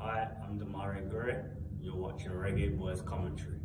Hi, I'm Lamar Reynolds. You're watching Reggae Boys Commentary.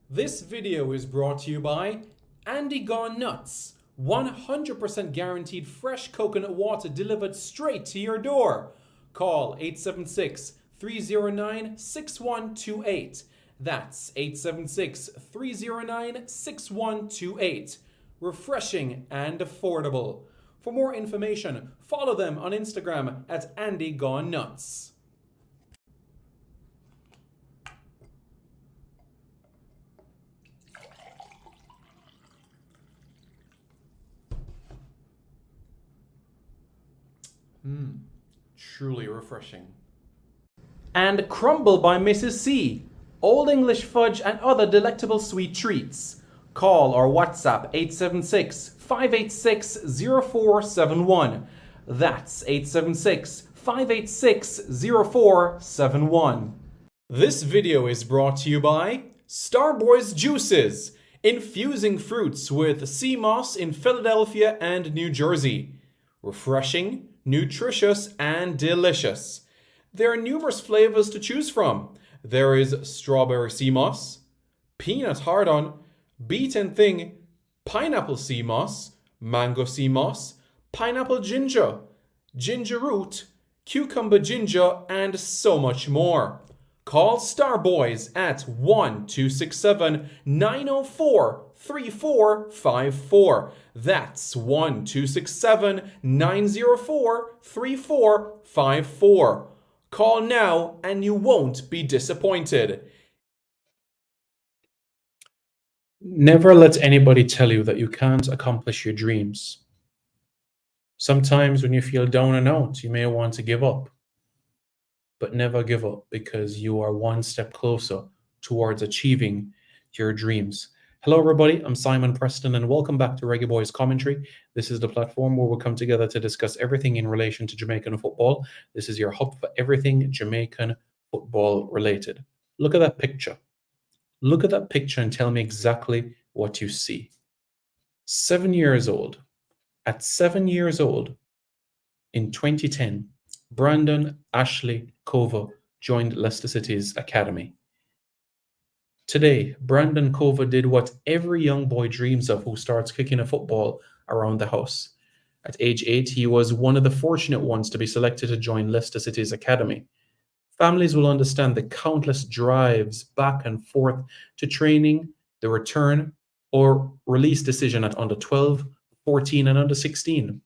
This video is brought to you by Andy Gone Nuts. 100% guaranteed fresh coconut water delivered straight to your door. Call 876-309-6128. That's 876-309-6128. Refreshing and affordable. For more information, follow them on Instagram at Andy Gone Nuts. Truly refreshing. And Crumble by Mrs. C. Old English fudge and other delectable sweet treats. Call or WhatsApp 876-586-0471. That's 876-586-0471. This video is brought to you by Starboy's Juices, infusing fruits with sea moss in Philadelphia and New Jersey. Refreshing, nutritious, and delicious. There are numerous flavors to choose from. There is strawberry sea moss, peanut hard-on, beaten thing, pineapple sea moss, mango sea moss, pineapple ginger, ginger root, cucumber ginger, and so much more. Call Starboys at 1-267-904-3454. That's 1-267-904-3454. Call now and you won't be disappointed. Never let anybody tell you that you can't accomplish your dreams. Sometimes when you feel down and out, you may want to give up. But never give up, because you are one step closer towards achieving your dreams. Hello everybody, I'm Simon Preston and welcome back to Reggae Boys Commentary. This is the platform where we'll come together to discuss everything in relation to Jamaican football. This is your hub for everything Jamaican football related. Look at that picture. Look at that picture and tell me exactly what you see. 7 years old. At 7 years old, in 2010, Brandon Ashley Cover joined Leicester City's academy. Today, Brandon Cover did what every young boy dreams of who starts kicking a football around the house. At age 8, he was one of the fortunate ones to be selected to join Leicester City's academy. Families will understand the countless drives back and forth to training, the return or release decision at under 12, 14, and under 16.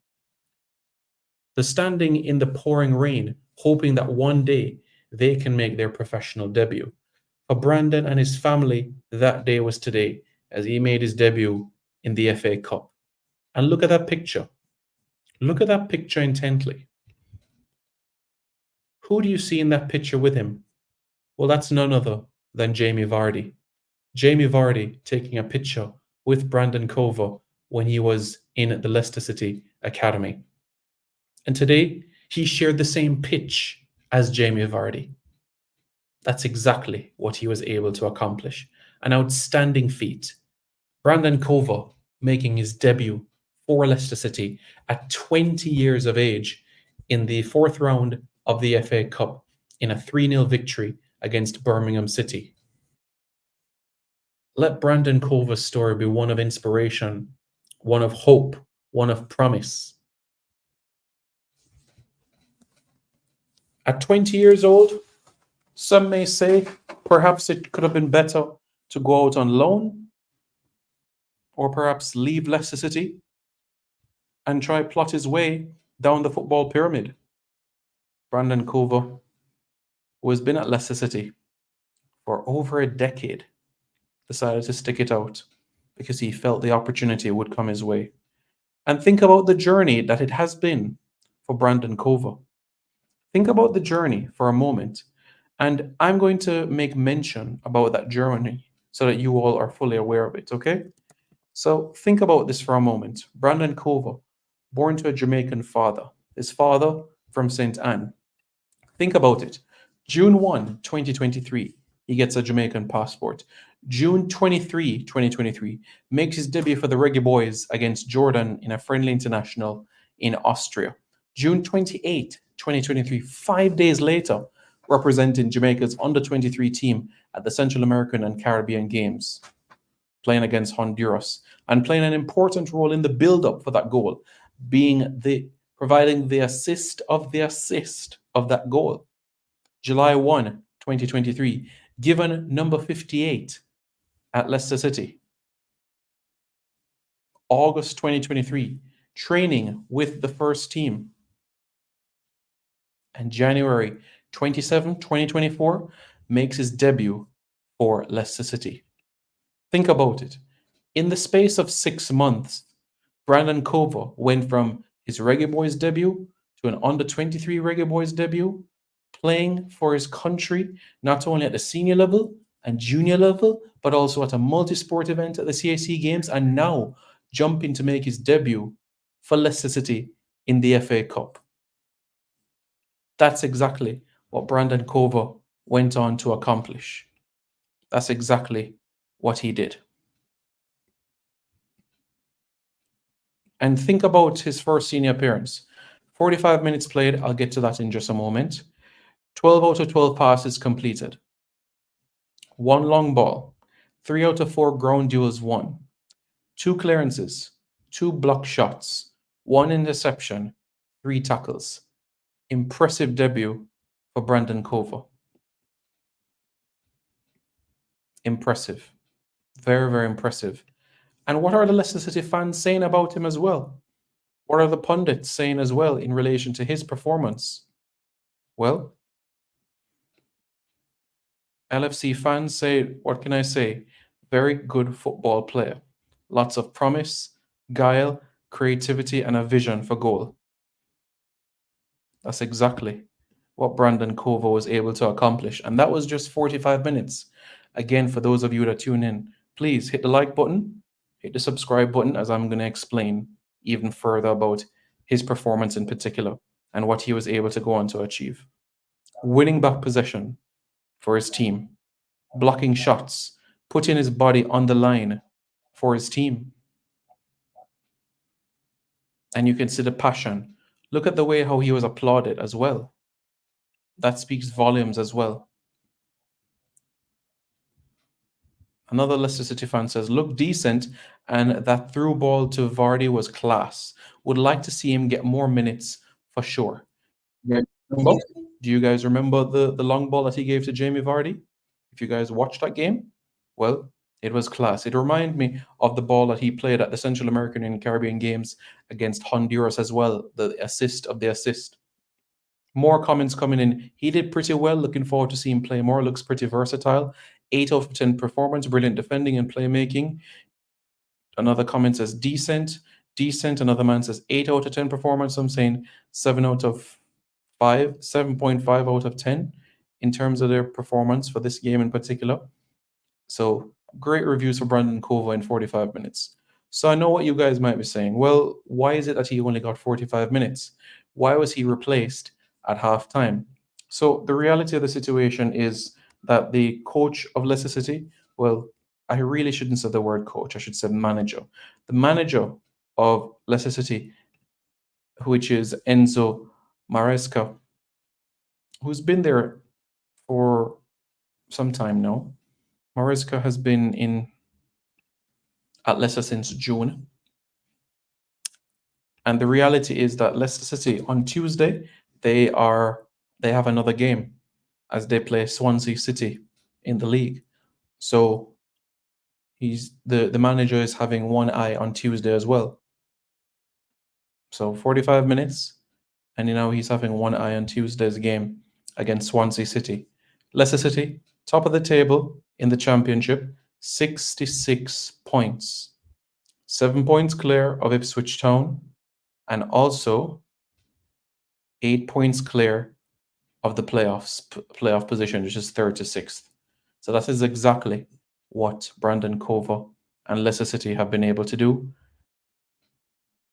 The standing in the pouring rain, hoping that one day they can make their professional debut. For Brandon and his family, that day was today, as he made his debut in the FA Cup. And look at that picture. Look at that picture intently. Who do you see in that picture with him? Well, that's none other than Jamie Vardy. Jamie Vardy taking a picture with Brandon Cover when he was in the Leicester City Academy. And today, he shared the same pitch as Jamie Vardy. That's exactly what he was able to accomplish. An outstanding feat. Brandon Cover making his debut for Leicester City at 20 years of age in the fourth round of the FA Cup in a 3-0 victory against Birmingham City. Let Brandon Cova's story be one of inspiration, one of hope, one of promise. At 20 years old, some may say perhaps it could have been better to go out on loan or perhaps leave Leicester City and try plot his way down the football pyramid. Brandon Cova, who has been at Leicester City for over a decade, decided to stick it out because he felt the opportunity would come his way. And think about the journey that it has been for Brandon Cova. Think about the journey for a moment. And I'm going to make mention about that journey so that you all are fully aware of it, okay? So think about this for a moment. Brandon Cova, born to a Jamaican father, his father from St. Anne. Think about it. June 1, 2023, he gets a Jamaican passport. June 23, 2023, makes his debut for the Reggae Boys against Jordan in a friendly international in Austria. June 28, 2023, 5 days later, representing Jamaica's under-23 team at the Central American and Caribbean Games, playing against Honduras and playing an important role in the build-up for that goal, providing the assist of that goal. July 1, 2023, given number 58 at Leicester City. August 2023, training with the first team. And January 27, 2024, makes his debut for Leicester City. Think about it. In the space of 6 months, Brandon Cova went from his Reggae Boys debut to an under-23 Reggae Boys debut, playing for his country, not only at the senior level and junior level, but also at a multi-sport event at the CAC Games, and now jumping to make his debut for Leicester City in the FA Cup. That's exactly what Brandon Cova went on to accomplish. That's exactly what he did. And think about his first senior appearance. 45 minutes played, I'll get to that in just a moment. 12 out of 12 passes completed. 1 long ball. 3 out of 4 ground duels won. 2 clearances. 2 block shots. 1 interception. 3 tackles. Impressive debut for Brandon Cova. Impressive. Very, very impressive. And what are the Leicester City fans saying about him as well? What are the pundits saying as well in relation to his performance? Well, LFC fans say, what can I say? Very good football player. Lots of promise, guile, creativity, and a vision for goal. That's exactly what Brandon Cova was able to accomplish. And that was just 45 minutes. Again, for those of you that tune in, please hit the like button, hit the subscribe button, as I'm going to explain even further about his performance in particular and what he was able to go on to achieve. Winning back possession for his team, blocking shots, putting his body on the line for his team. And you can see the passion. Look at the way how he was applauded as well. That speaks volumes as well. Another Leicester City fan says, look decent, and that through ball to Vardy was class. Would like to see him get more minutes for sure. Do you guys remember the long ball that he gave to Jamie Vardy? If you guys watched that game, well, it was class. It reminded me of the ball that he played at the Central American and Caribbean Games against Honduras as well, the assist of the assist. More comments coming in. He did pretty well. Looking forward to seeing him play more. Looks pretty versatile. 8 out of 10 performance. Brilliant defending and playmaking. Another comment says decent. Decent. Another man says 8 out of 10 performance. I'm saying 7 out of 5. 7.5 out of 10 in terms of their performance for this game in particular. So great reviews for Brandon Cova in 45 minutes. So I know what you guys might be saying. Well, why is it that he only got 45 minutes? Why was he replaced at halftime? So the reality of the situation is that the coach of Leicester City, well, I really shouldn't say the word coach. I should say manager. The manager of Leicester City, which is Enzo Maresca, who's been there for some time now. Maresca has been in at Leicester since June. And the reality is that Leicester City on Tuesday, they have another game as they play Swansea City in the league. So the manager is having one eye on Tuesday as well. So 45 minutes, and now he's having one eye on Tuesday's game against Swansea City. Leicester City, top of the table in the championship, 66 points. 7 points clear of Ipswich Town, and also 8 points clear of the playoff position, which is third to sixth. So that is exactly what Brandon Cova and Leicester City have been able to do.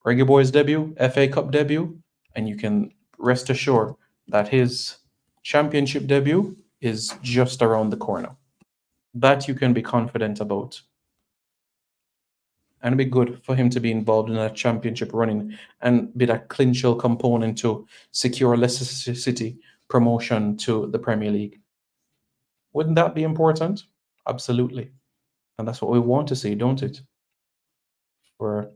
Reggae Boy's debut, FA Cup debut, and you can rest assured that his championship debut is just around the corner. That you can be confident about. And it'd be good for him to be involved in that championship running and be that clinchal component to secure Leicester City promotion to the Premier League. Wouldn't that be important? Absolutely. And that's what we want to see, don't it? For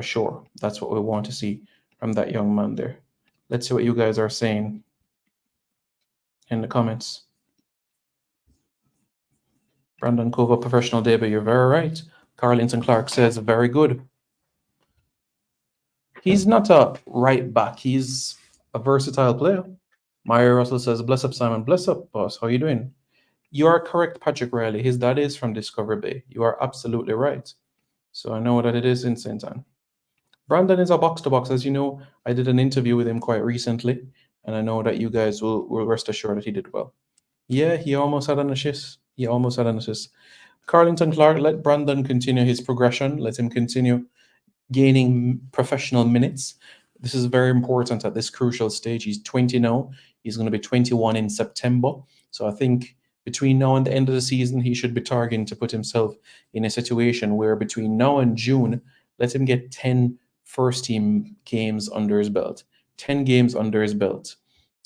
sure. That's what we want to see from that young man there. Let's see what you guys are saying in the comments. Brandon Cova, professional debut. You're very right. Carlington Clark says, very good. He's not a right back. He's a versatile player. Maya Russell says, bless up, Simon. Bless up, boss. How you doing? You are correct, Patrick Riley. His dad is from Discovery Bay. You are absolutely right. So I know that it is in St. Anne. Brandon is a box-to-box. As you know, I did an interview with him quite recently, and I know that you guys will rest assured that he did well. Yeah, he almost had an assist. Carlington Clark, let Brandon continue his progression. Let him continue gaining professional minutes. This is very important at this crucial stage. He's 20 now. He's going to be 21 in September. So I think between now and the end of the season, he should be targeting to put himself in a situation where between now and June, let him get 10 first team games under his belt, 10 games under his belt,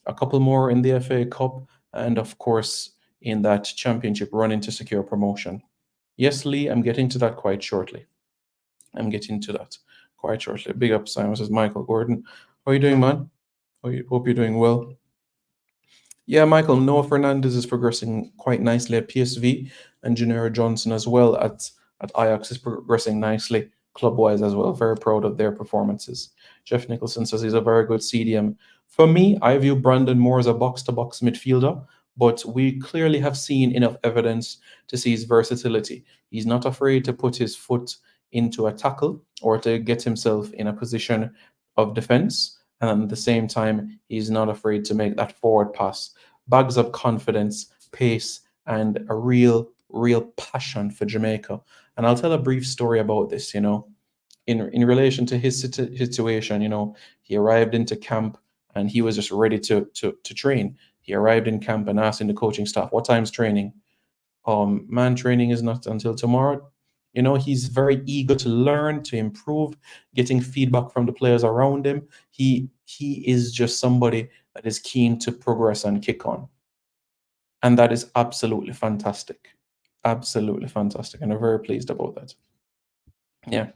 a couple more in the FA Cup, and of course, in that championship running to secure promotion. Yes, Lee, I'm getting to that quite shortly. Big up, Simon, says Michael Gordon. How are you doing, man? Hope you're doing well. Yeah, Michael, Noah Fernandez is progressing quite nicely at PSV, and Janero Johnson as well at Ajax is progressing nicely club-wise as well. Very proud of their performances. Jeff Nicholson says he's a very good CDM. For me, I view Brandon more as a box-to-box midfielder, but we clearly have seen enough evidence to see his versatility. He's not afraid to put his foot into a tackle or to get himself in a position of defense. And at the same time, he's not afraid to make that forward pass. Bags of confidence, pace, and a real passion for Jamaica. And I'll tell a brief story about this, in relation to his situation. He arrived into camp and he was just ready to train. He arrived in camp and asked in the coaching staff, what time's training? Man, training is not until tomorrow. He's very eager to learn, to improve, getting feedback from the players around him. He is just somebody that is keen to progress and kick on. And that is absolutely fantastic. Absolutely fantastic. And I'm very pleased about that. Yeah.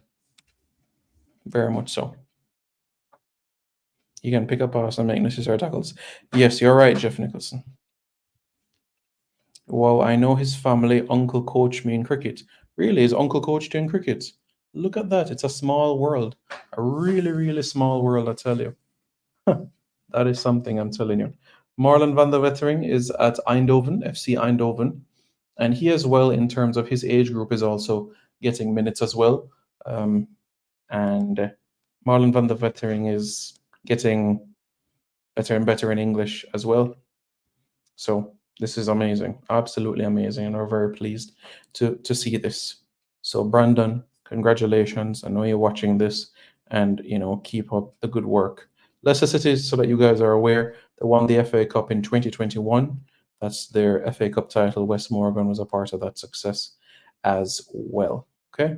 Very much so. You can pick up pass and make necessary tackles. Yes, you're right, Jeff Nicholson. Wow, I know his family. Uncle coached me in cricket. Really? His uncle coached you in cricket? Look at that. It's a small world. A really small world, I tell you. That is something, I'm telling you. Marlon van der Wettering is at Eindhoven, FC Eindhoven. And he as well, in terms of his age group, is also getting minutes as well. And Marlon van der Wettering is getting better and better in English as well. So this is amazing, absolutely amazing, and we're very pleased to see this. So Brandon, congratulations. I know you're watching this, and keep up the good work. Leicester City, so that you guys are aware, they won the FA Cup in 2021. That's their FA Cup title. Wes Morgan was a part of that success. as well. Okay.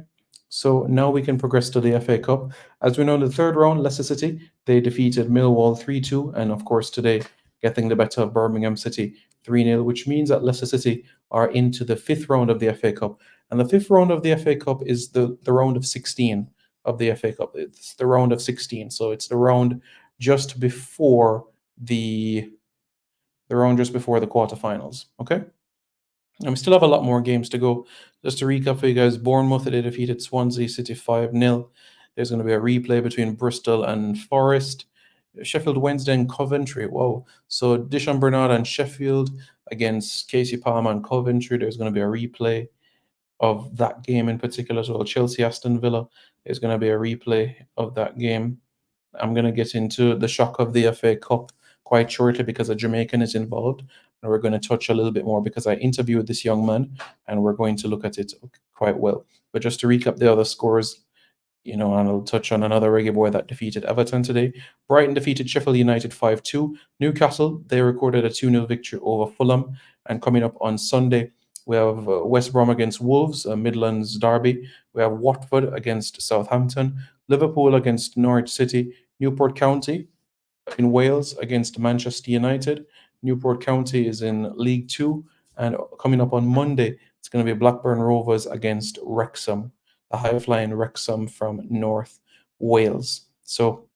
So now we can progress to the FA Cup. As we know, in the third round, Leicester City, they defeated Millwall 3-2. And of course, today, getting the better of Birmingham City 3-0, which means that Leicester City are into the fifth round of the FA Cup. And the fifth round of the FA Cup is the round of 16 of the FA Cup. It's the round of 16. So it's the round just before the round just before the quarterfinals. Okay. And we still have a lot more games to go. Just to recap for you guys, Bournemouth, they defeated Swansea City 5-0. There's going to be a replay between Bristol and Forest. Sheffield Wednesday and Coventry. Whoa. So Dishon Bernard and Sheffield against Casey Palmer and Coventry. There's going to be a replay of that game in particular as well. Chelsea Aston Villa. There's going to be a replay of that game. I'm going to get into the shock of the FA Cup quite shortly because a Jamaican is involved. And we're going to touch a little bit more because I interviewed this young man and we're going to look at it quite well. But just to recap the other scores, and I'll touch on another reggae boy that defeated Everton today. Brighton defeated Sheffield United 5-2. Newcastle, they recorded a 2-0 victory over Fulham. And coming up on Sunday, we have West Brom against Wolves, a Midlands derby. We have Watford against Southampton, Liverpool against Norwich City, Newport County in Wales against Manchester United. Newport County is in League Two. And coming up on Monday, it's going to be Blackburn Rovers against Wrexham, the high-flying Wrexham from North Wales. So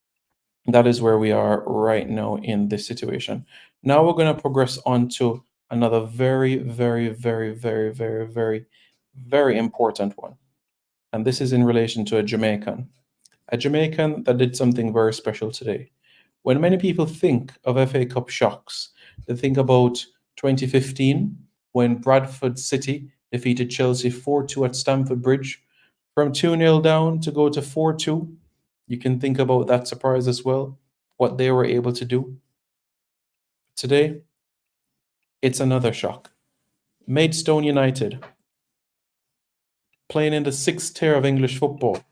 that is where we are right now in this situation. Now we're going to progress on to another very, very, very, very, very, very, very important one. And this is in relation to a Jamaican that did something very special today. When many people think of FA Cup shocks, they think about 2015 when Bradford City defeated Chelsea 4-2 at Stamford Bridge. From 2-0 down to go to 4-2, you can think about that surprise as well, what they were able to do. Today, it's another shock. Maidstone United, playing in the sixth tier of English football,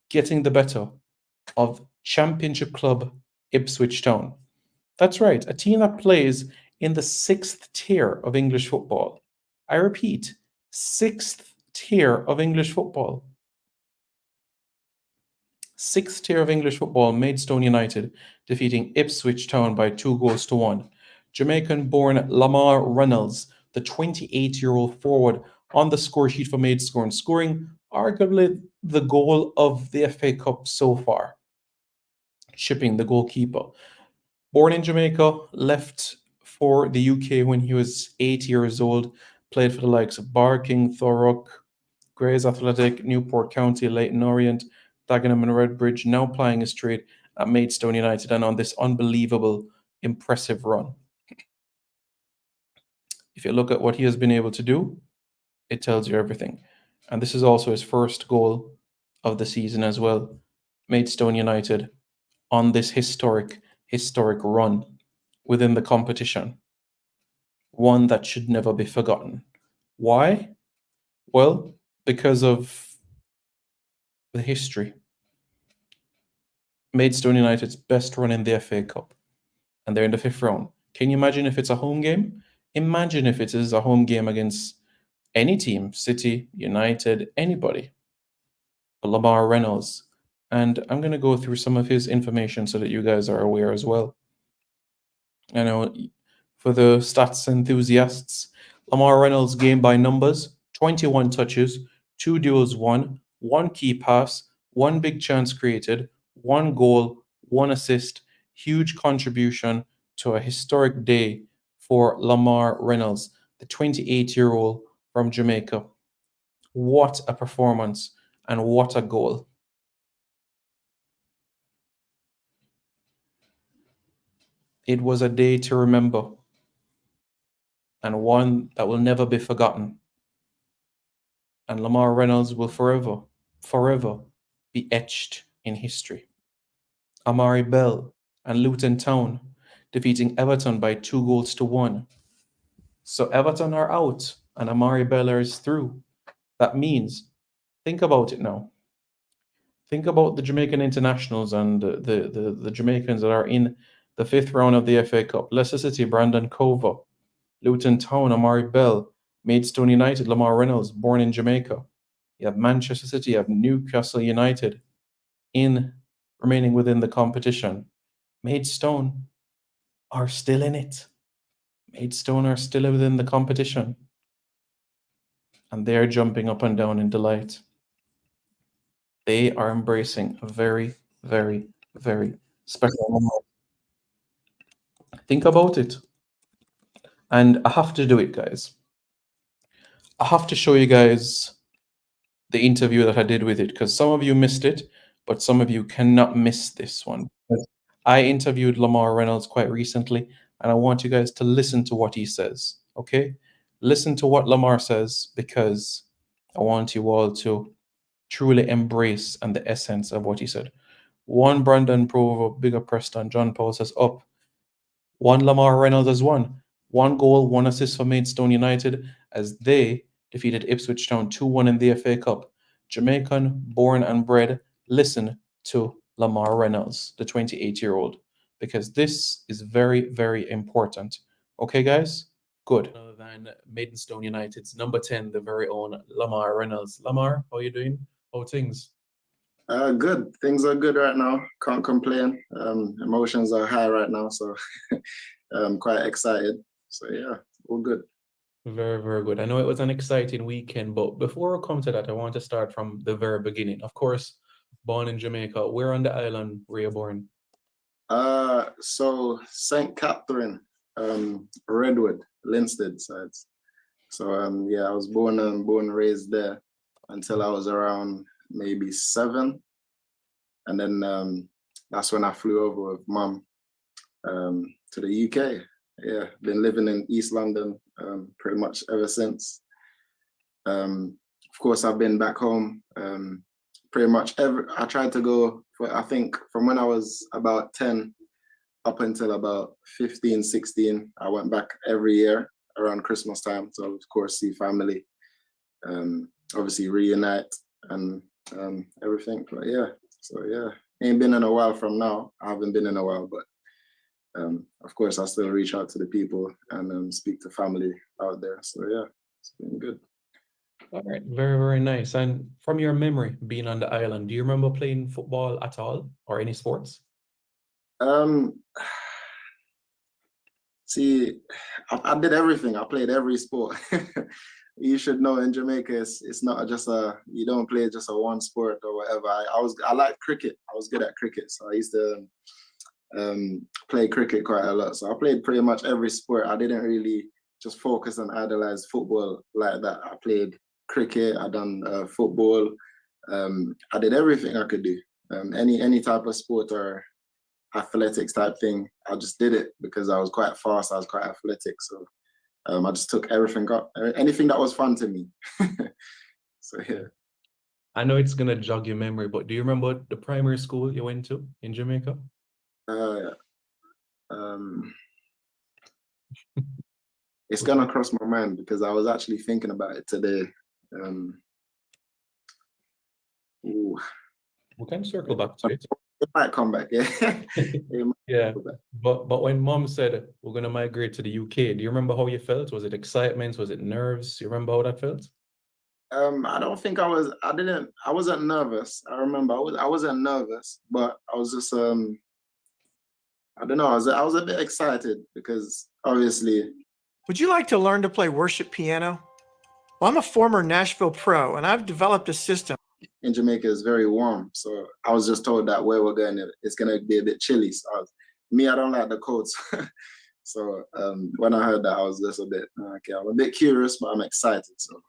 getting the better of Championship club Ipswich Town. That's right, a team that plays in the sixth tier of English football. I repeat, sixth tier of English football. Sixth tier of English football, Maidstone United defeating Ipswich Town by 2-1. Jamaican-born Lamar Reynolds, the 28-year-old forward, on the score sheet for Maidstone, scoring arguably the goal of the FA Cup so far, chipping the goalkeeper. Born in Jamaica, left for the UK when he was 8 years old, played for the likes of Barking, Thurrock, Grays Athletic, Newport County, Leyton Orient, Dagenham and Redbridge, now plying his trade at Maidstone United and on this unbelievable, impressive run. If you look at what he has been able to do, it tells you everything. And this is also his first goal of the season as well. Maidstone United on this historic run within the competition. One that should never be forgotten. Why? Well, because of the history. Maidstone United's best run in the FA Cup. And they're in the fifth round. Can you imagine if it's a home game? Imagine if it is a home game against any team, City, United, anybody. Lamar Reynolds. And I'm going to go through some of his information so that you guys are aware as well. I know for the stats enthusiasts, Lamar Reynolds game by numbers, 21 touches, 2 duels won, 1 key pass, 1 big chance created, 1 goal, 1 assist, huge contribution to a historic day for Lamar Reynolds, the 28-year-old from Jamaica. What a performance and what a goal. It was a day to remember and one that will never be forgotten. And Lamar Reynolds will forever be etched in history. Amari Bell and Luton Town defeating Everton by 2-1. So Everton are out and Amari Bell is through. That means, think about it now. Think about the Jamaican internationals and the Jamaicans that are in the fifth round of the FA Cup. Leicester City, Brandon Cova, Luton Town, Amari Bell. Maidstone United, Lamar Reynolds, born in Jamaica. You have Manchester City, you have Newcastle United in remaining within the competition. Maidstone are still in it. Maidstone are still within the competition. And they're jumping up and down in delight. They are embracing a very, very, very special moment. Think about it. And I have to do it, guys. I have to show you guys the interview that I did with it because some of you missed it, but some of you cannot miss this one. I interviewed Lamar Reynolds quite recently, and I want you guys to listen to what he says. Okay? Listen to what Lamar says because I want you all to truly embrace and the essence of what he said. One Brandon Provo, bigger Preston, John Paul says up. One Lamar Reynolds has won. One goal, one assist for Maidstone United as they defeated Ipswich Town 2-1 in the FA Cup. Jamaican, born and bred, listen to Lamar Reynolds, the 28-year-old, because this is very, very important. Okay, guys? Good. Other than Maidstone United's number 10, the very own Lamar Reynolds. Lamar, how are you doing? How are things? Good. Things are good right now. Can't complain. Emotions are high right now, so I'm quite excited. So yeah, all good. Very, very good. I know it was an exciting weekend, but before we come to that, I want to start from the very beginning. Of course, born in Jamaica. Where on the island were you born? So St. Catherine, Redwood, Linstead sides. So yeah, I was born and raised there until I was around maybe 7, and then that's when I flew over with mum to the UK. Yeah, been living in East London pretty much ever since. Of course, I've been back home pretty much I tried to go for, I think from when I was about 10 up until about 15, 16, I went back every year around Christmas time. So of course, see family, obviously reunite and everything. But yeah, so yeah, ain't been in a while from now. I haven't been in a while, but of course, I still reach out to the people and speak to family out there. So yeah, it's been good. All right, very, very nice. And from your memory being on the island, do you remember playing football at all or any sports? See, I did everything. I played every sport. You should know in Jamaica, it's not just you don't play just a one sport or whatever. I like cricket. I was good at cricket, so I used to play cricket quite a lot. So I played pretty much every sport. I didn't really just focus and idolize football like that. I played cricket. I done football. I did everything I could do. Any type of sport or athletics type thing, I just did it because I was quite fast. I was quite athletic, so I just took everything up. Anything that was fun to me. So yeah. I know it's gonna jog your memory, but do you remember the primary school you went to in Jamaica? It's gonna cross my mind because I was actually thinking about it today. We can circle back to it. It might come back, yeah. Yeah, but when mom said we're gonna migrate to the UK, do you remember how you felt? Was it excitement? Was it nerves? You remember how that felt? I don't think I wasn't nervous. I remember I wasn't nervous, but I was just I don't know, I was a bit excited because obviously. Would you like to learn to play worship piano? Well, I'm a former Nashville pro and I've developed a system. In Jamaica is very warm, so I was just told that where we're going, it's gonna be a bit chilly. So I don't like the cold. So when I heard that, I was just a bit okay. I'm a bit curious, but I'm excited. So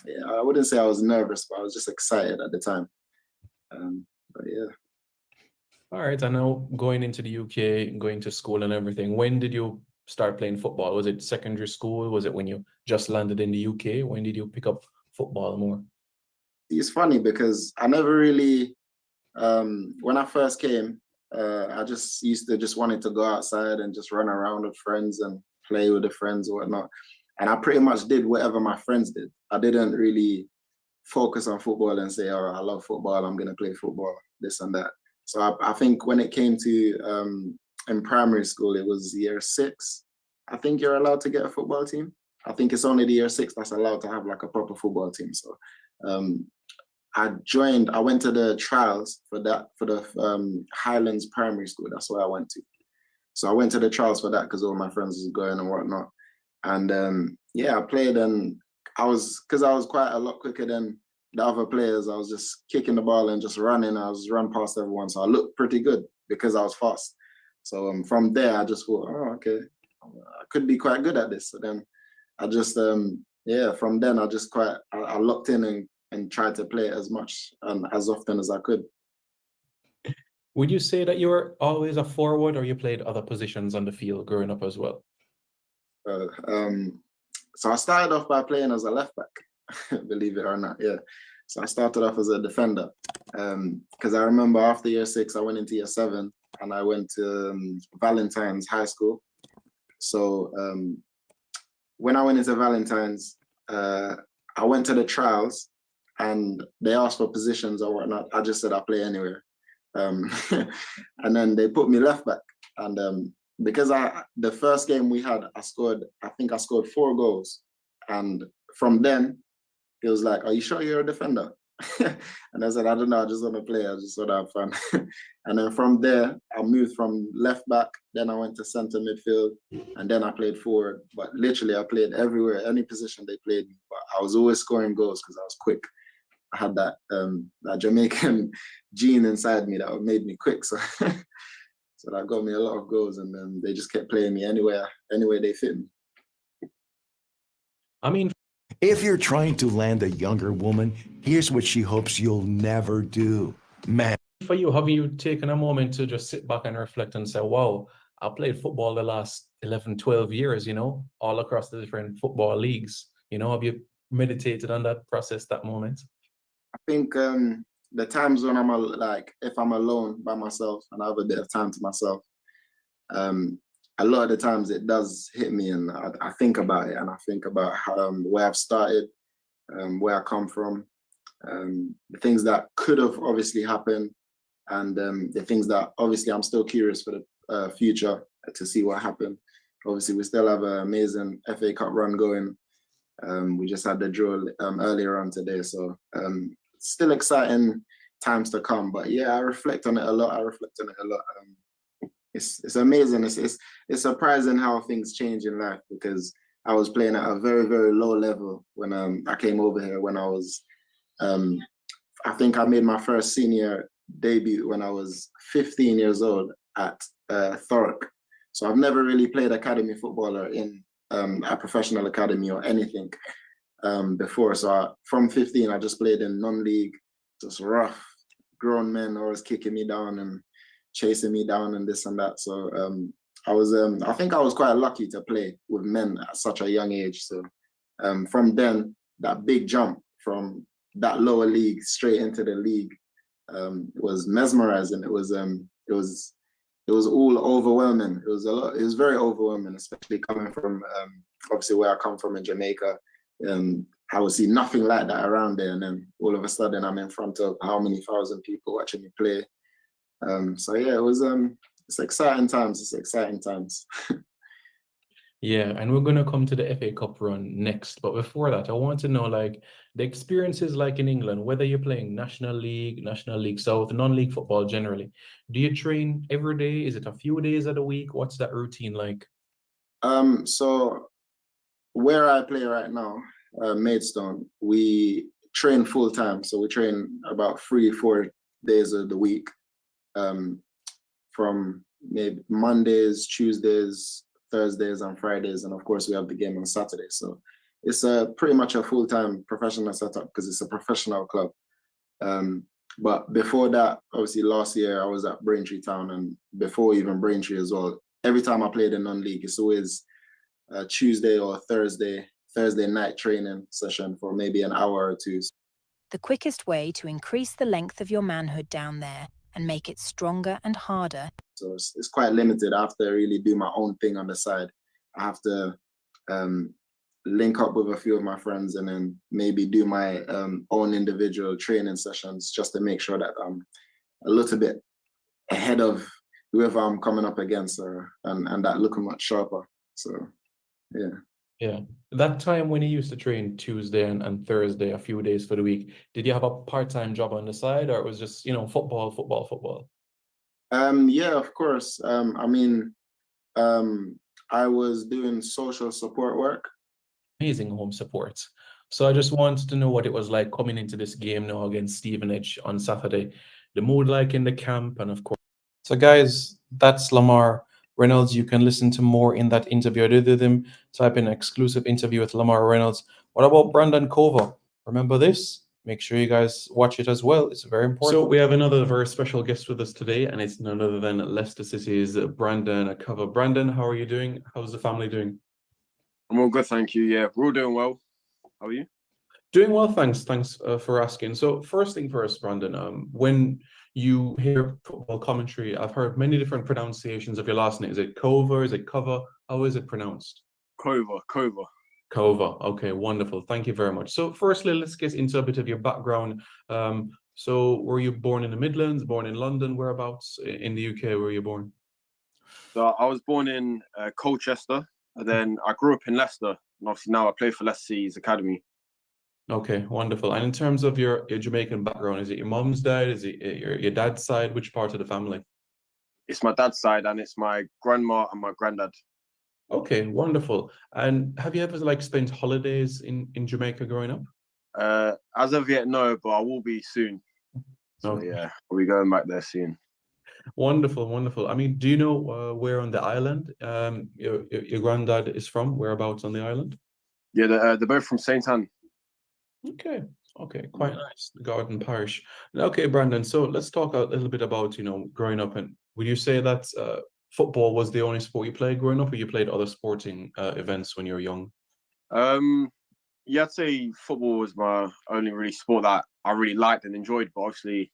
yeah, I wouldn't say I was nervous, but I was just excited at the time. But yeah. All right, I know going into the UK, going to school and everything. When did you start playing football? Was it secondary school? Was it when you just landed in the UK? When did you pick up football more? It's funny because I never really, when I first came, I just used to just wanted to go outside and just run around with friends and play with the friends or whatnot. And I pretty much did whatever my friends did. I didn't really focus on football and say, oh, I love football, I'm going to play football, this and that. So I think when it came to in primary school, it was year 6. I think you're allowed to get a football team. I think it's only the year 6 that's allowed to have like a proper football team. So I went to the trials for the Highlands Primary School. That's where I went to. So I went to the trials for that because all my friends was going and whatnot. And yeah, I played, and because I was quite a lot quicker than the other players, I was just kicking the ball and just running. I was run past everyone. So I looked pretty good because I was fast. So from there, I just thought, oh, okay, I could be quite good at this. So then I just, yeah, from then I locked in and tried to play as much and as often as I could. Would you say that you were always a forward, or you played other positions on the field growing up as well? So I started off by playing as a left back, believe it or not. Yeah. So I started off as a defender because I remember after year 6, I went into year 7 and I went to Valentine's High School. So when I went into Valentine's, I went to the trials and they asked for positions or whatnot. I just said I play anywhere. And then they put me left back. And because the first game we had, I think I scored 4 goals. And from then, it was like, are you sure you're a defender? And I said, I don't know, I just want to play. I just want to have fun. And then from there, I moved from left back. Then I went to center midfield. And then I played forward. But literally, I played everywhere, any position they played me. But I was always scoring goals because I was quick. I had that Jamaican gene inside me that made me quick. So, so that got me a lot of goals. And then they just kept playing me anywhere they fit me. I mean, if you're trying to land a younger woman, here's what she hopes you'll never do. Man. For you, have you taken a moment to just sit back and reflect and say, wow, I played football the last 11, 12 years, all across the different football leagues. Have you meditated on that process, that moment? I think the times when if I'm alone by myself and I have a bit of time to myself, a lot of the times it does hit me, and I think about it, and I think about how, where I've started, where I come from, the things that could have obviously happened, and the things that obviously I'm still curious for the future to see what happened. Obviously, we still have an amazing FA Cup run going. We just had the draw earlier on today, so still exciting times to come. But yeah, I reflect on it a lot. It's amazing. It's surprising how things change in life, because I was playing at a very, very low level when I came over here. When I was, I think I made my first senior debut when I was 15 years old at Thurrock. So I've never really played academy footballer in a professional academy or anything before. So from 15, I just played in non-league, just rough grown men always kicking me down and chasing me down and this and that. So I think I was quite lucky to play with men at such a young age. So from then, that big jump from that lower league straight into the league was mesmerizing. It was all overwhelming. It was very overwhelming, especially coming from obviously where I come from in Jamaica. I would see nothing like that around there, and then all of a sudden I'm in front of how many thousand people watching me play. So yeah, it's exciting times. It's exciting times. Yeah, and we're gonna come to the FA Cup run next. But before that, I want to know the experiences in England, whether you're playing National League South, non-league football generally. Do you train every day? Is it a few days of the week? What's that routine like? So where I play right now, Maidstone, we train full time. So we train about 3-4 days of the week, from maybe Mondays, Tuesdays, Thursdays, and Fridays, and of course we have the game on Saturday. So it's pretty much a full-time professional setup because it's a professional club. But before that, obviously last year I was at Braintree Town, and before even Braintree as well, every time I played in non-league, it's always Tuesday or Thursday night training session for maybe an hour or 2. The quickest way to increase the length of your manhood down there and make it stronger and harder. So it's quite limited. I have to really do my own thing on the side. I have to link up with a few of my friends and then maybe do my own individual training sessions just to make sure that I'm a little bit ahead of whoever I'm coming up against, and that looking much sharper. So Yeah. Yeah. That time when you used to train Tuesday and Thursday, a few days for the week, did you have a part-time job on the side, or it was just, football, football, football? Yeah, of course. Um, I was doing social support work. Amazing home support. So I just wanted to know what it was like coming into this game now against Stevenage on Saturday. The mood like in the camp, and of course. So guys, that's Lamar Reynolds. You can listen to more in that interview I did with him. Type in exclusive interview with Lamar Reynolds. What about Brandon Kova? Remember this? Make sure you guys watch it as well. It's very important. So we have another very special guest with us today, and it's none other than Leicester City's Brandon Kova. Brandon, how are you doing? How's the family doing? I'm all good, thank you. Yeah, we're all doing well. How are you? Doing well, thanks. Thanks for asking. So first thing first, Brandon, when you hear football commentary, I've heard many different pronunciations of your last name. Is it Kova? Is it Kova? How is it pronounced? Kova. Kova. Okay, wonderful. Thank you very much. So firstly, let's get into a bit of your background. So were you born in the Midlands, born in London, whereabouts in the UK were you born? So I was born in Colchester, and then I grew up in Leicester, and obviously now I play for Leicester City's academy. Okay, wonderful. And in terms of your Jamaican background, is it your mom's dad? Is it your dad's side? Which part of the family? It's my dad's side, and it's my grandma and my granddad. Okay, wonderful. And have you ever spent holidays in Jamaica growing up? As of yet, no, but I will be soon. So Okay. yeah, we'll be going back there soon. Wonderful, wonderful. I mean, do you know where on the island your granddad is from? Whereabouts on the island? Yeah, they're both from St. Anne. Okay, quite nice. Garden Parish. Okay, Brandon. So let's talk a little bit about growing up. And would you say that football was the only sport you played growing up, or you played other sporting events when you were young? Yeah, I'd say football was my only really sport that I really liked and enjoyed. But obviously,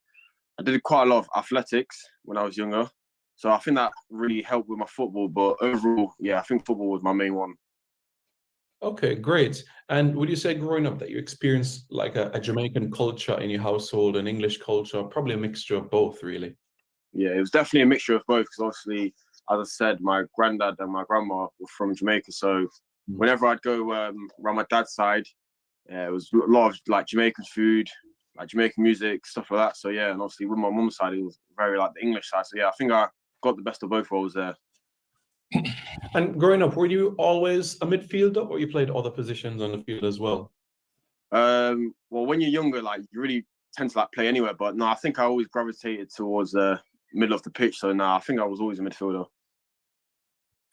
I did quite a lot of athletics when I was younger, so I think that really helped with my football. But overall, yeah, I think football was my main one. Okay, great. And would you say growing up that you experienced like a Jamaican culture in your household, an English culture, probably a mixture of both, really? Yeah, it was definitely a mixture of both because obviously, as I said, my granddad and my grandma were from Jamaica. So whenever I'd go around my dad's side, it was a lot of like Jamaican food, like Jamaican music, stuff like that. So yeah, and obviously with my mum's side, it was very like the English side. So yeah, I think I got the best of both worlds there. And growing up, were you always a midfielder, or you played other positions on the field as well? Well, when you're younger, like you really tend to like play anywhere. But no, I think I always gravitated towards the middle of the pitch. So no, I think I was always a midfielder.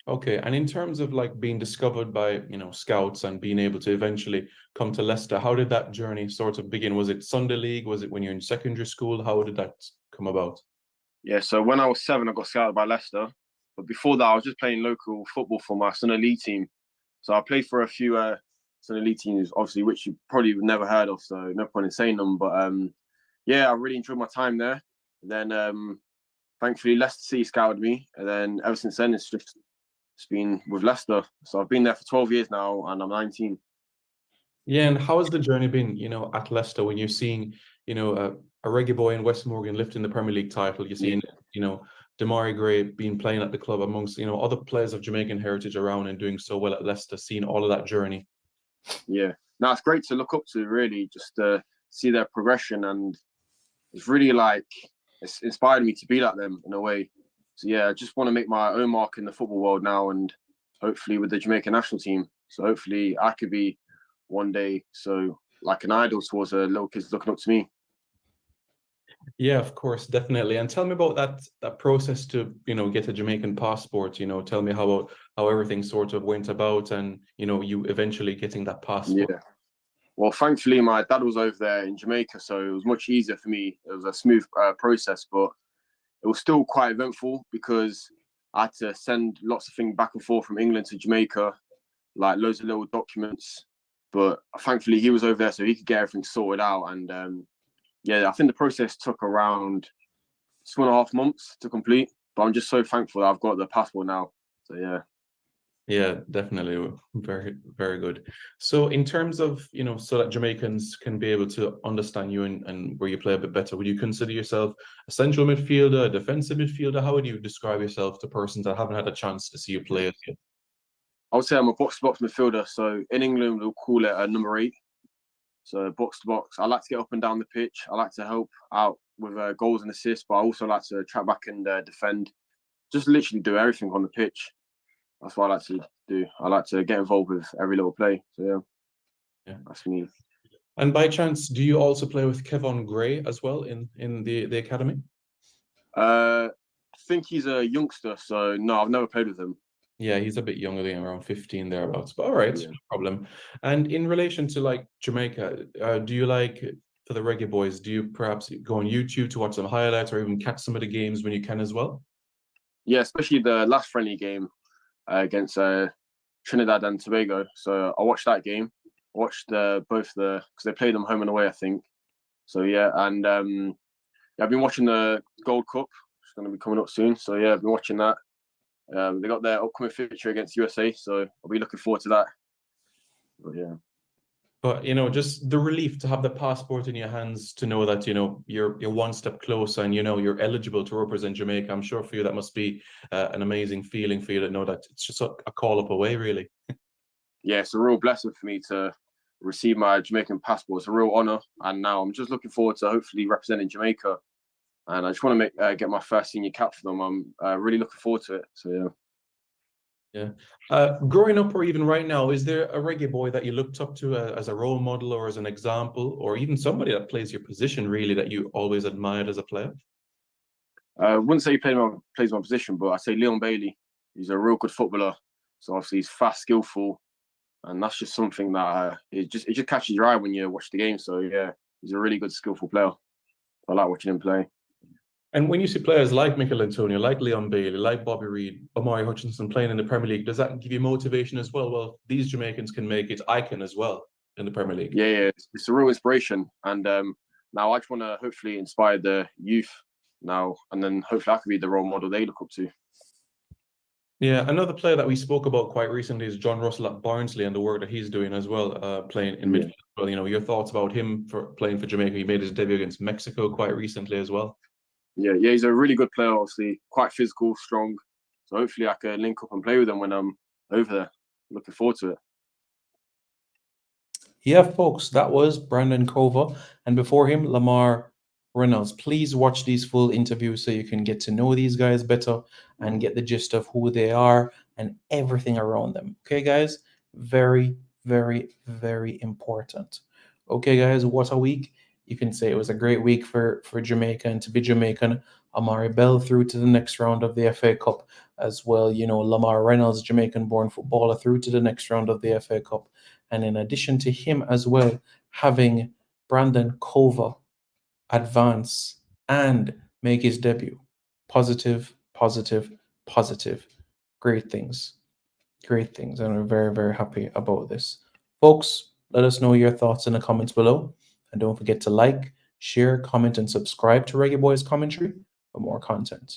Okay, and in terms of like being discovered by scouts and being able to eventually come to Leicester, how did that journey sort of begin? Was it Sunday League? Was it when you're in secondary school? How did that come about? Yeah, so when I was 7, I got scouted by Leicester. But before that, I was just playing local football for my Sunday League team. So I played for a few Sunday League teams, obviously, which you probably never heard of. So no point in saying them. But yeah, I really enjoyed my time there. And then thankfully, Leicester City scouted me. And then ever since then, it's been with Leicester. So I've been there for 12 years now, and I'm 19. Yeah, and how has the journey been, at Leicester when you're seeing, a reggae boy in West Morgan lifting the Premier League title? You're seeing, Damari Gray being playing at the club amongst, other players of Jamaican heritage around and doing so well at Leicester, seeing all of that journey. Yeah, no, it's great to look up to, really, just to see their progression. And it's really it's inspired me to be like them in a way. So yeah, I just want to make my own mark in the football world now, and hopefully with the Jamaican national team. So hopefully I could be one day like an idol towards little kids looking up to me. Yeah, of course, definitely. And tell me about that process to get a Jamaican passport. Tell me how everything sort of went about, and you eventually getting that passport. Yeah. Well, thankfully, my dad was over there in Jamaica, so it was much easier for me. It was a smooth process, but it was still quite eventful because I had to send lots of things back and forth from England to Jamaica, like loads of little documents. But thankfully, he was over there, so he could get everything sorted out. And yeah, I think the process took around 2.5 months to complete. But I'm just so thankful that I've got the passport now. So yeah. Yeah, definitely. Very, very good. So in terms of, so that Jamaicans can be able to understand you and where you play a bit better, would you consider yourself a central midfielder, a defensive midfielder? How would you describe yourself to persons that haven't had a chance to see you play yet? I would say I'm a box-to-box midfielder. So in England, we'll call it a number 8. So box-to-box. I like to get up and down the pitch. I like to help out with goals and assists, but I also like to track back and defend. Just literally do everything on the pitch. That's what I like to do. I like to get involved with every little play. So yeah. That's me. And by chance, do you also play with Kevon Gray as well in the academy? I think he's a youngster, so no, I've never played with him. Yeah, he's a bit younger than around 15 thereabouts. But all right, no problem. And in relation to like Jamaica, do you like, for the Reggae Boys, do you perhaps go on YouTube to watch some highlights or even catch some of the games when you can as well? Yeah, especially the last friendly game against Trinidad and Tobago. So I watched that game. I watched both because they played them home and away, I think. So yeah, and I've been watching the Gold Cup. It's going to be coming up soon. So yeah, I've been watching that. They got their upcoming fixture against USA, so I'll be looking forward to that. But yeah. But you know, just the relief to have the passport in your hands, to know that, you know, you're one step closer and, you know, you're eligible to represent Jamaica. I'm sure for you that must be an amazing feeling for you to know that it's just a call up away, really. Yeah, it's a real blessing for me to receive my Jamaican passport. It's a real honour, and now I'm just looking forward to hopefully representing Jamaica. And I just want to get my first senior cap for them. I'm really looking forward to it. So yeah. Yeah. Growing up or even right now, is there a Reggae Boy that you looked up to as a role model or as an example, or even somebody that plays your position really that you always admired as a player? I wouldn't say he plays my position, but I say Leon Bailey. He's a real good footballer. So obviously he's fast, skillful, and that's just something that it just catches your eye when you watch the game. So yeah, he's a really good, skillful player. I like watching him play. And when you see players like Mikel Antonio, like Leon Bailey, like Bobby Reid, Omari Hutchinson playing in the Premier League, does that give you motivation as well? Well, these Jamaicans can make it. I can as well in the Premier League. Yeah, it's a real inspiration. And now I just want to hopefully inspire the youth now, and then hopefully I can be the role model they look up to. Yeah, another player that we spoke about quite recently is John Russell at Barnsley and the work that he's doing as well, playing in midfield. Well, you know, your thoughts about him for playing for Jamaica? He made his debut against Mexico quite recently as well. Yeah, he's a really good player, obviously, quite physical, strong. So hopefully I can link up and play with him when I'm over there. Looking forward to it. Yeah, folks, that was Brandon Cova. And before him, Lamar Reynolds. Please watch these full interviews so you can get to know these guys better and get the gist of who they are and everything around them. Okay, guys? Very, very, very important. Okay, guys, what a week. You can say it was a great week for Jamaica, and to be Jamaican, Amari Bell through to the next round of the FA Cup as well. You know, Lamar Reynolds, Jamaican-born footballer, through to the next round of the FA Cup. And in addition to him as well, having Brandon Cova advance and make his debut. Positive, positive, positive. Great things. Great things. And we're very, very happy about this. Folks, let us know your thoughts in the comments below. And don't forget to like, share, comment, and subscribe to Reggae Boys Commentary for more content.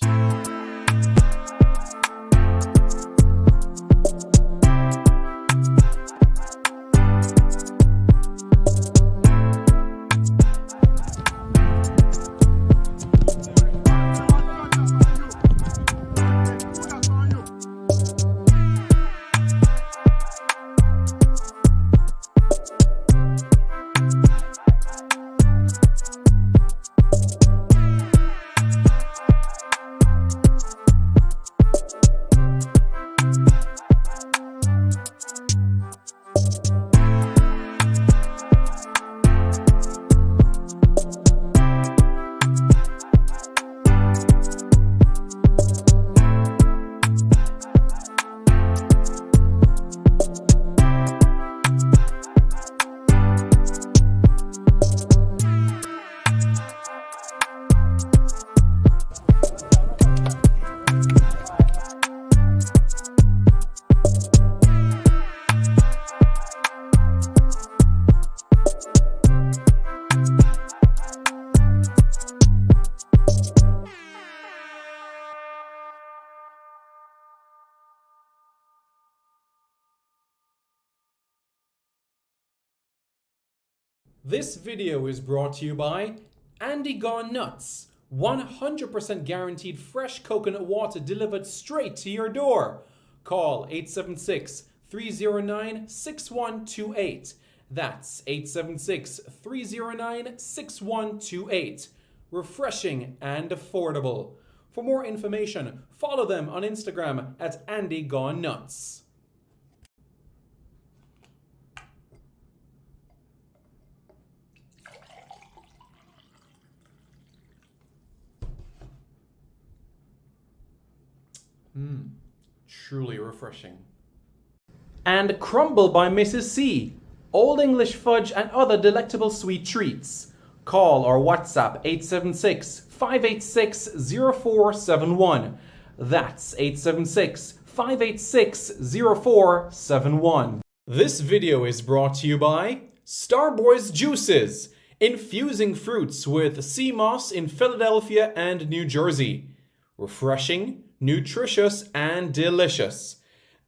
This video is brought to you by Andy Gone Nuts. 100% guaranteed fresh coconut water delivered straight to your door. Call 876 876-309-6128. That's 876-309-6128. Refreshing and affordable. For more information, follow them on Instagram at Andy Gone Nuts. Truly refreshing. And Crumble by Mrs. C. Old English fudge and other delectable sweet treats. Call or WhatsApp 876-586-0471. That's 876-586-0471. This video is brought to you by Starboys Juices, infusing fruits with sea moss in Philadelphia and New Jersey. Refreshing, nutritious, and delicious.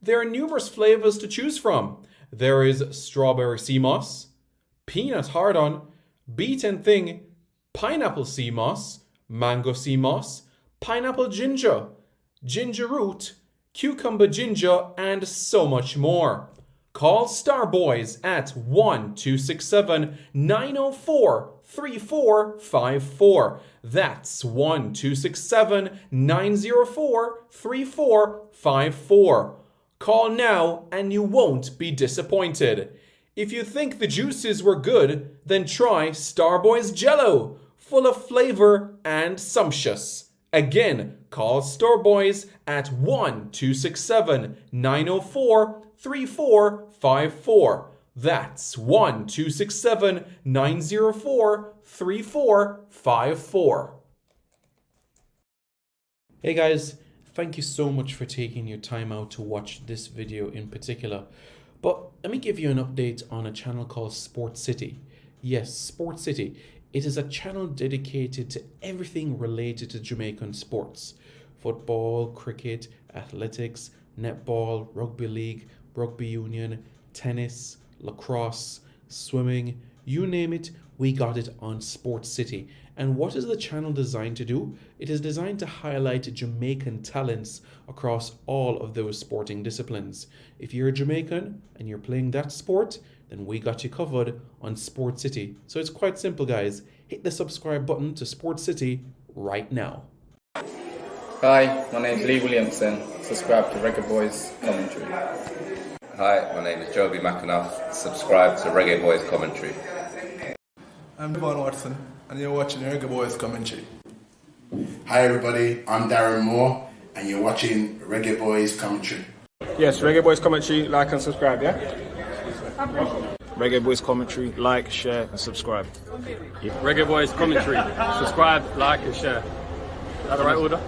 There are numerous flavors to choose from. There is strawberry sea moss, peanut hard-on, beet and thing, pineapple sea moss, mango sea moss, pineapple ginger, ginger root, cucumber ginger, and so much more. Call Starboys at 1-267-904-3454. That's 1-267-904-3454. Call now and you won't be disappointed. If you think the juices were good, then try Starboys Jello, full of flavor and sumptuous. Again, call Starboys at 1-267-904-3454. That's 1-267-904-3454. Hey guys, thank you so much for taking your time out to watch this video in particular. But let me give you an update on a channel called Sports City. Yes, Sports City. It is a channel dedicated to everything related to Jamaican sports. Football, cricket, athletics, netball, rugby league, rugby union, tennis, lacrosse, swimming, you name it, we got it on Sports City. And what is the channel designed to do? It is designed to highlight Jamaican talents across all of those sporting disciplines. If you're a Jamaican and you're playing that sport, then we got you covered on Sports City. So it's quite simple, guys. Hit the subscribe button to Sports City right now. Hi, my name's Lee Williamson. Subscribe to Reggae Boys Commentary. Hi, my name is Joby McAnuff. Subscribe to Reggae Boys Commentary. I'm Devon Watson, and you're watching Reggae Boys Commentary. Hi everybody, I'm Darren Moore, and you're watching Reggae Boys Commentary. Yes, Reggae Boys Commentary, like and subscribe, yeah? Reggae Boys Commentary, like, share and subscribe. Reggae Boys Commentary, subscribe, like and share. Is that the right order?